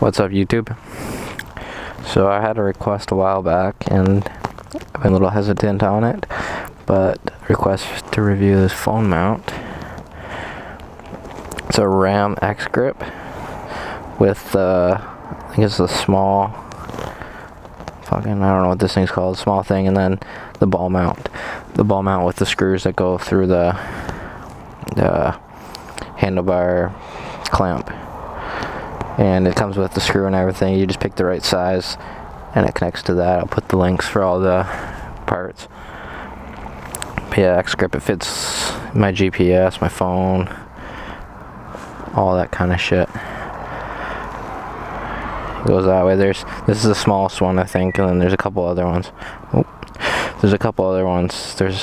What's up, YouTube? So I had a request a while back and I've been a little hesitant on it, but request to review this phone mount. It's a Ram X Grip with I think it's a small I don't know what this thing's called, small thing, and then the ball mount with the screws that go through the handlebar clamp. And it comes with the screw and everything. You just pick the right size and it connects to that. I'll put the links for all the parts. But yeah, X Grip, it fits my GPS, my phone, all that kind of shit. It goes that way. This is the smallest one, I think, and then there's a couple other ones. There's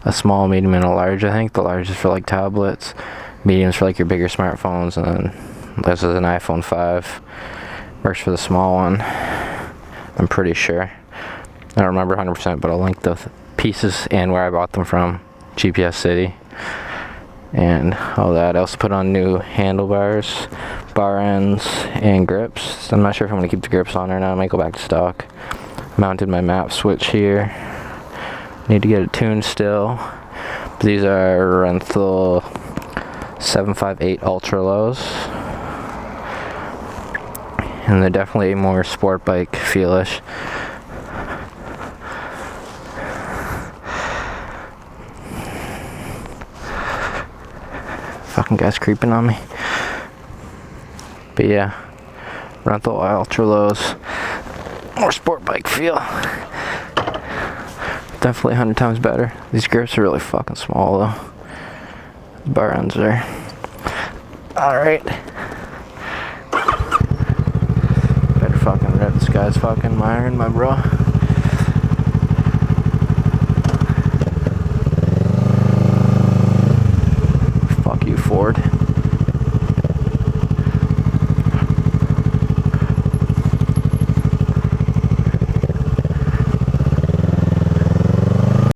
a small, medium, and a large, I think. The large is for like tablets, medium's for like your bigger smartphones, and then this is an iPhone 5. Works for the small one, I'm pretty sure. I don't remember 100%, but I'll link the pieces and where I bought them from, GPS City, and all that. I also put on new handlebars, bar ends, and grips. I'm not sure if I'm going to keep the grips on or not. I might go back to stock. Mounted my map switch here. Need to get it tuned still. These are Renthal 758 Ultra Lows, and they're definitely more sport bike feelish. Fucking guy's creeping on me. But yeah, Renthal Ultra Lows, more sport bike feel. Definitely 100 times better. These grips are really fucking small though. Bar ends are alright. Better fucking rip. This guy's fucking miring my bro. Fuck you, Ford.